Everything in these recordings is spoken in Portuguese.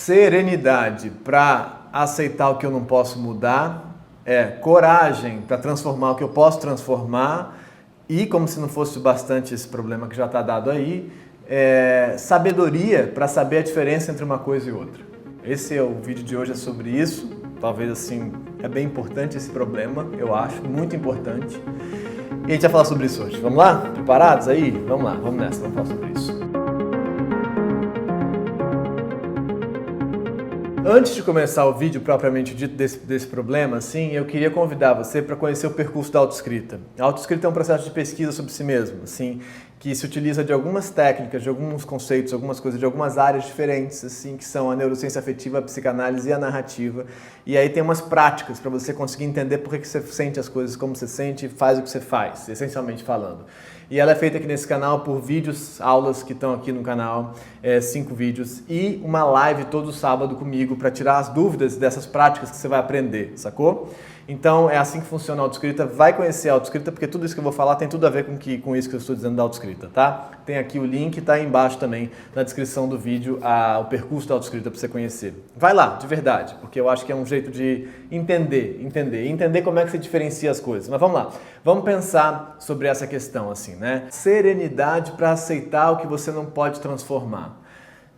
Serenidade para aceitar o que eu não posso mudar, coragem para transformar o que eu posso transformar e, como se não fosse bastante esse problema que já está dado aí, sabedoria para saber a diferença entre uma coisa e outra. Esse é o vídeo de hoje, é sobre isso. Talvez assim, é bem importante esse problema, eu acho, muito importante. E a gente vai falar sobre isso hoje. Vamos lá? Preparados aí? Vamos lá, vamos nessa, vamos falar sobre isso. Antes de começar o vídeo propriamente dito desse problema, assim, eu queria convidar você para conhecer o percurso da autoescrita. A autoescrita é um processo de pesquisa sobre si mesmo, assim, que se utiliza de algumas técnicas, de alguns conceitos, algumas coisas de algumas áreas diferentes, assim, que são a neurociência afetiva, a psicanálise e a narrativa. E aí tem umas práticas para você conseguir entender por que você sente as coisas como você sente e faz o que você faz, essencialmente falando. E ela é feita aqui nesse canal por vídeos, aulas que estão aqui no canal, 5 vídeos, e uma live todo sábado comigo para tirar as dúvidas dessas práticas que você vai aprender, sacou? Então é assim que funciona a autoescrita. Vai conhecer a autoescrita, porque tudo isso que eu vou falar tem tudo a ver com isso que eu estou dizendo da autoescrita, tá? Tem aqui o link, tá aí embaixo também na descrição do vídeo o percurso da autoescrita para você conhecer. Vai lá, de verdade, porque eu acho que é um jeito de entender como é que você diferencia as coisas. Mas vamos lá, vamos pensar sobre essa questão assim, né? Serenidade para aceitar o que você não pode transformar.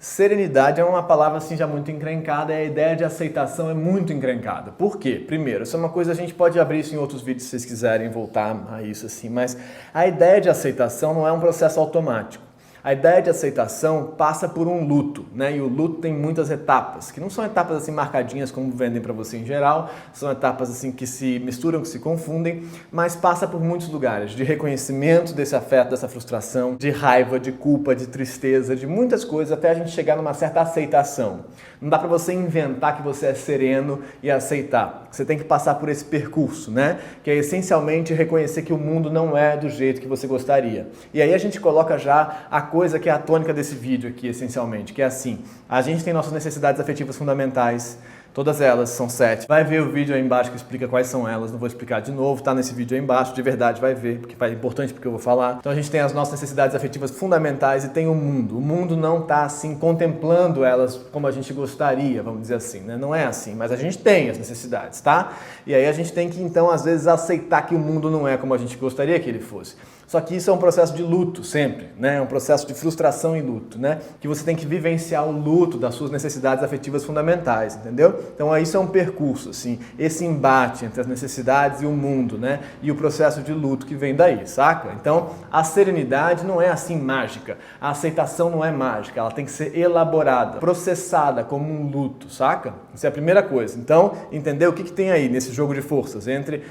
Serenidade é uma palavra assim já muito encrencada, e a ideia de aceitação é muito encrencada. Por quê? Primeiro, isso é uma coisa, a gente pode abrir isso em outros vídeos se vocês quiserem voltar a isso assim, mas a ideia de aceitação não é um processo automático. A ideia de aceitação passa por um luto, né? E o luto tem muitas etapas, que não são etapas assim marcadinhas como vendem para você em geral, são etapas assim que se misturam, que se confundem, mas passa por muitos lugares, de reconhecimento desse afeto, dessa frustração, de raiva, de culpa, de tristeza, de muitas coisas, até a gente chegar numa certa aceitação. Não dá para você inventar que você é sereno e aceitar. Você tem que passar por esse percurso, né? Que é essencialmente reconhecer que o mundo não é do jeito que você gostaria. E aí a gente coloca já a coisa que é a tônica desse vídeo aqui, essencialmente, que é assim: a gente tem nossas necessidades afetivas fundamentais, todas elas, são 7. Vai ver o vídeo aí embaixo que explica quais são elas, não vou explicar de novo, tá nesse vídeo aí embaixo, de verdade vai ver, porque é importante porque eu vou falar. Então a gente tem as nossas necessidades afetivas fundamentais e tem o mundo. O mundo não tá assim contemplando elas como a gente gostaria, vamos dizer assim, né? Não é assim, mas a gente tem as necessidades, tá? E aí a gente tem que então às vezes aceitar que o mundo não é como a gente gostaria que ele fosse. Só que isso é um processo de luto sempre, né? É um processo de frustração e luto, né? Que você tem que vivenciar o luto das suas necessidades afetivas fundamentais, entendeu? Então isso é um percurso, assim, esse embate entre as necessidades e o mundo, né? E o processo de luto que vem daí, saca? Então a serenidade não é assim mágica, a aceitação não é mágica, ela tem que ser elaborada, processada como um luto, saca? Isso é a primeira coisa. Então, entender o que tem aí nesse jogo de forças entre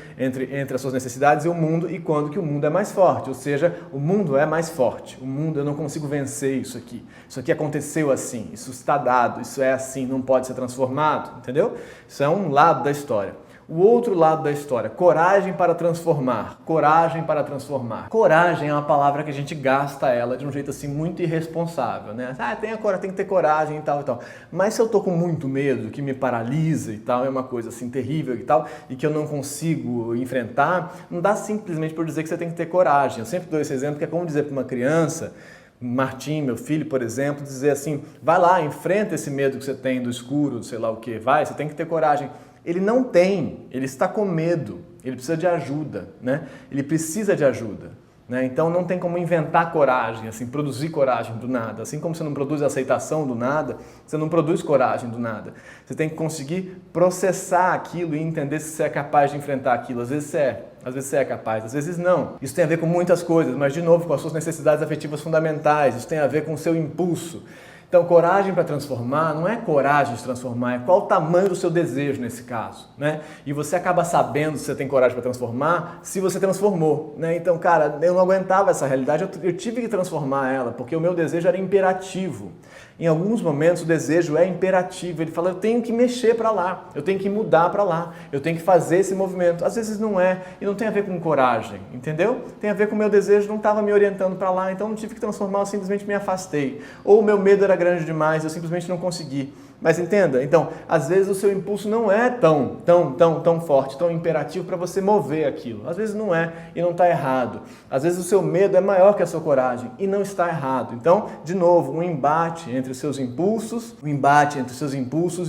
as suas necessidades e o mundo, e quando que o mundo é mais forte. Ou seja, o mundo é mais forte. O mundo, eu não consigo vencer isso aqui. Isso aqui aconteceu assim, isso está dado, isso é assim, não pode ser transformado, entendeu? Isso é um lado da história. O outro lado da história, coragem para transformar. Coragem para transformar. Coragem é uma palavra que a gente gasta ela de um jeito assim muito irresponsável, né? Tem que ter coragem e tal e tal. Mas se eu tô com muito medo, que me paralisa e tal, é uma coisa assim terrível e tal, e que eu não consigo enfrentar, não dá simplesmente por dizer que você tem que ter coragem. Eu sempre dou esse exemplo, que é como dizer para uma criança, Martim, meu filho, por exemplo, dizer assim: vai lá, enfrenta esse medo que você tem do escuro, sei lá o que, vai, você tem que ter coragem. Ele não tem, ele está com medo, ele precisa de ajuda, né? Ele precisa de ajuda, né? Então não tem como inventar coragem, assim, produzir coragem do nada. Assim como você não produz aceitação do nada, você não produz coragem do nada. Você tem que conseguir processar aquilo e entender se você é capaz de enfrentar aquilo. Às vezes você é capaz, às vezes não. Isso tem a ver com muitas coisas, mas de novo com as suas necessidades afetivas fundamentais, isso tem a ver com o seu impulso. Então, coragem para transformar não é coragem de transformar, é qual o tamanho do seu desejo nesse caso, né? E você acaba sabendo se você tem coragem para transformar se você transformou, né? Então, cara, eu não aguentava essa realidade, eu tive que transformar ela, porque o meu desejo era imperativo. Em alguns momentos o desejo é imperativo, ele fala: eu tenho que mexer para lá, eu tenho que mudar para lá, eu tenho que fazer esse movimento. Às vezes não é, e não tem a ver com coragem, entendeu? Tem a ver com o meu desejo, não estava me orientando para lá, então não tive que transformar, eu simplesmente me afastei. Ou o meu medo era grande demais, eu simplesmente não consegui. Mas entenda, então, às vezes o seu impulso não é tão forte, tão imperativo para você mover aquilo. Às vezes não é e não está errado. Às vezes o seu medo é maior que a sua coragem e não está errado. Então, de novo, um embate entre os seus impulsos,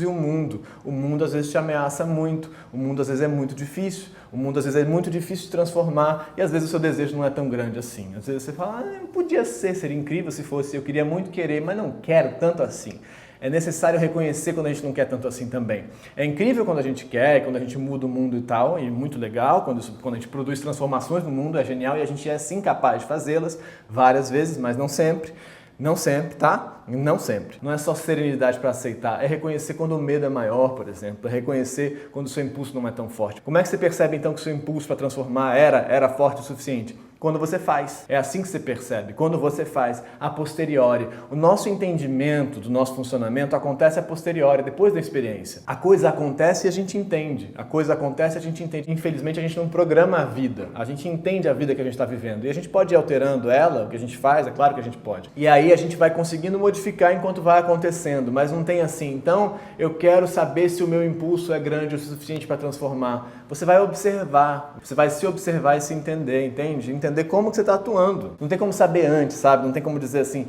e o mundo. O mundo às vezes te ameaça muito, o mundo às vezes é muito difícil, o mundo às vezes é muito difícil de transformar e às vezes o seu desejo não é tão grande assim. Às vezes você fala, podia ser, seria incrível se fosse, eu queria muito querer, mas não quero tanto assim. É necessário reconhecer quando a gente não quer tanto assim também. É incrível quando a gente quer, quando a gente muda o mundo e tal, e muito legal, quando a gente produz transformações no mundo, é genial e a gente é sim capaz de fazê-las várias vezes, mas não sempre. Não sempre, tá? Não sempre. Não é só serenidade para aceitar, é reconhecer quando o medo é maior, por exemplo, é reconhecer quando o seu impulso não é tão forte. Como é que você percebe então que o seu impulso para transformar era forte o suficiente? Quando você faz. É assim que você percebe. Quando você faz, a posteriori. O nosso entendimento do nosso funcionamento acontece a posteriori, depois da experiência. A coisa acontece e a gente entende. A coisa acontece e a gente entende. Infelizmente, a gente não programa a vida. A gente entende a vida que a gente está vivendo. E a gente pode ir alterando ela, o que a gente faz, é claro que a gente pode. E aí a gente vai conseguindo modificar enquanto vai acontecendo. Mas não tem assim. Então, eu quero saber se o meu impulso é grande o suficiente para transformar. Você vai observar. Você vai se observar e se entender, entende? Entender como que você está atuando. Não tem como saber antes, sabe? Não tem como dizer assim,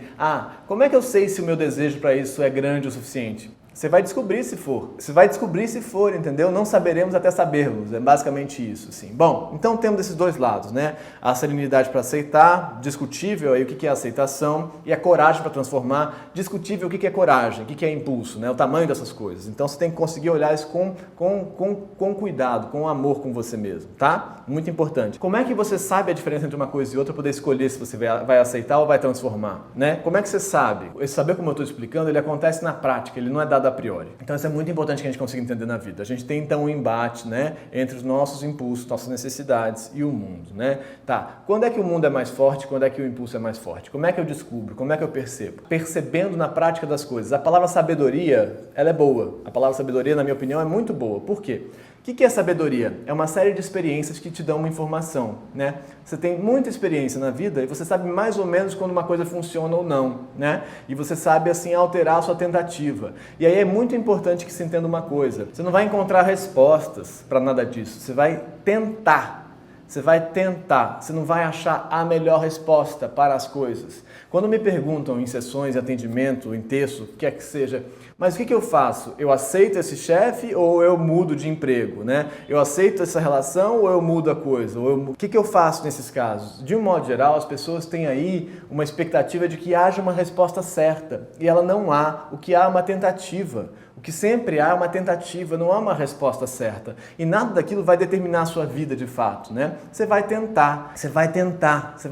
como é que eu sei se o meu desejo para isso é grande o suficiente? Você vai descobrir se for. Você vai descobrir se for, entendeu? Não saberemos até sabermos. É basicamente isso, assim. Bom, então temos esses dois lados, né? A serenidade para aceitar, discutível aí o que é aceitação, e a coragem para transformar, discutível o que é coragem, o que é impulso, né? O tamanho dessas coisas. Então você tem que conseguir olhar isso com cuidado, com amor com você mesmo, tá? Muito importante. Como é que você sabe a diferença entre uma coisa e outra para poder escolher se você vai aceitar ou vai transformar, né? Como é que você sabe? Esse saber, como eu estou explicando, ele acontece na prática, ele não é dado a priori. Então isso é muito importante que a gente consiga entender na vida. A gente tem então um embate, né, entre os nossos impulsos, nossas necessidades e o mundo, né? Tá, quando é que o mundo é mais forte, quando é que o impulso é mais forte? Como é que eu descubro? Como é que eu percebo? Percebendo na prática das coisas. A palavra sabedoria, ela é boa. A palavra sabedoria, na minha opinião, é muito boa. Por quê? O que é sabedoria? É uma série de experiências que te dão uma informação, né? Você tem muita experiência na vida e você sabe mais ou menos quando uma coisa funciona ou não, né? E você sabe, assim, alterar a sua tentativa. E aí é muito importante que se entenda uma coisa. Você não vai encontrar respostas para nada disso. Você vai tentar. Você vai tentar. Você não vai achar a melhor resposta para as coisas. Quando me perguntam em sessões de atendimento, em texto, o que é que seja, mas o que eu faço? Eu aceito esse chefe ou eu mudo de emprego, né? Eu aceito essa relação ou eu mudo a coisa? O que eu faço nesses casos? De um modo geral, as pessoas têm aí uma expectativa de que haja uma resposta certa e ela não há. O que há é uma tentativa. O que sempre há é uma tentativa, não há uma resposta certa. E nada daquilo vai determinar a sua vida de fato, né? Você vai tentar, você vai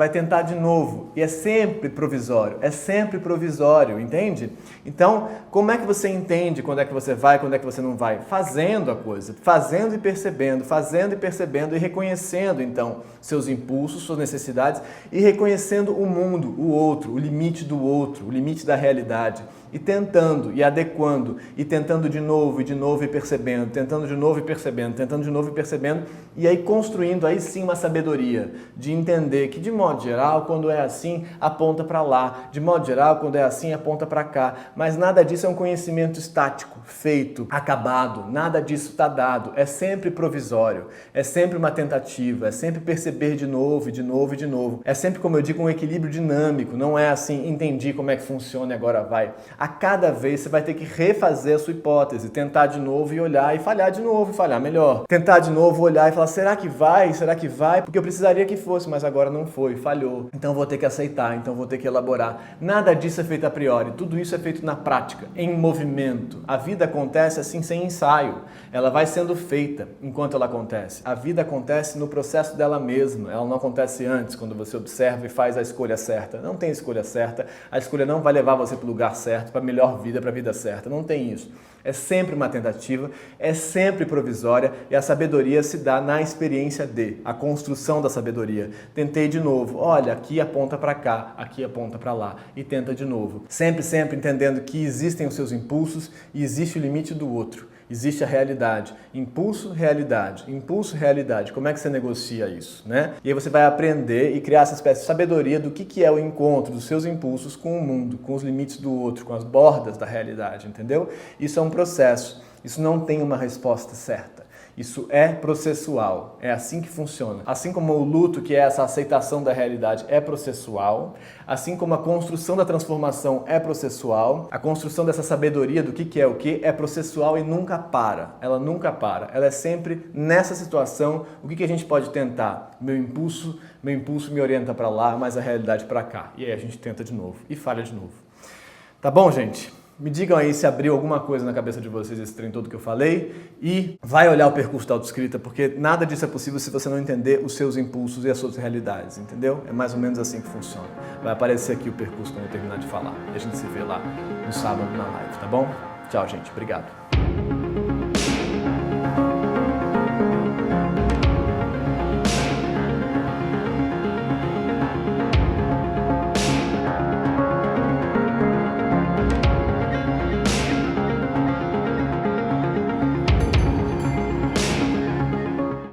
tentar de novo. E é sempre provisório, entende? Então, como é que você entende quando é que você vai, quando é que você não vai? Fazendo a coisa, fazendo e percebendo e reconhecendo, então, seus impulsos, suas necessidades e reconhecendo o mundo, o outro, o limite do outro, o limite da realidade. E tentando, e adequando, e tentando de novo e percebendo, tentando de novo e percebendo, e aí construindo aí sim uma sabedoria de entender que de modo geral, quando é assim, aponta para lá, de modo geral, quando é assim, aponta para cá, mas nada disso é um conhecimento estático, feito, acabado, nada disso está dado, é sempre provisório, é sempre uma tentativa, é sempre perceber de novo, é sempre, como eu digo, um equilíbrio dinâmico, não é assim, entendi como é que funciona e agora vai. A cada vez você vai ter que refazer a sua hipótese, tentar de novo e olhar e falhar de novo e falhar melhor. Tentar de novo, olhar e falar, será que vai? Porque eu precisaria que fosse, mas agora não foi, falhou. Então vou ter que aceitar, então vou ter que elaborar. Nada disso é feito a priori, tudo isso é feito na prática, em movimento. A vida acontece assim sem ensaio, ela vai sendo feita enquanto ela acontece. A vida acontece no processo dela mesma, ela não acontece antes, quando você observa e faz a escolha certa. Não tem escolha certa, a escolha não vai levar você para o lugar certo, para a melhor vida, para a vida certa. Não tem isso. É sempre uma tentativa, é sempre provisória e a sabedoria se dá na experiência a construção da sabedoria. Tentei de novo. Olha, aqui aponta para cá, aqui aponta para lá e tenta de novo. Sempre entendendo que existem os seus impulsos e existe o limite do outro. Existe a realidade, impulso, realidade. Como é que você negocia isso, né? E aí você vai aprender e criar essa espécie de sabedoria do que é o encontro dos seus impulsos com o mundo, com os limites do outro, com as bordas da realidade, entendeu? Isso é um processo, isso não tem uma resposta certa. Isso é processual, é assim que funciona. Assim como o luto, que é essa aceitação da realidade, é processual, assim como a construção da transformação é processual, a construção dessa sabedoria do que é o que é processual e nunca para. Ela nunca para. Ela é sempre nessa situação. O que a gente pode tentar? Meu impulso me orienta para lá, mas a realidade para cá. E aí a gente tenta de novo e falha de novo. Tá bom, gente? Me digam aí se abriu alguma coisa na cabeça de vocês esse trem todo que eu falei e vai olhar o percurso da autoescrita, porque nada disso é possível se você não entender os seus impulsos e as suas realidades, entendeu? É mais ou menos assim que funciona. Vai aparecer aqui o percurso quando eu terminar de falar e a gente se vê lá no sábado na live, tá bom? Tchau, gente. Obrigado.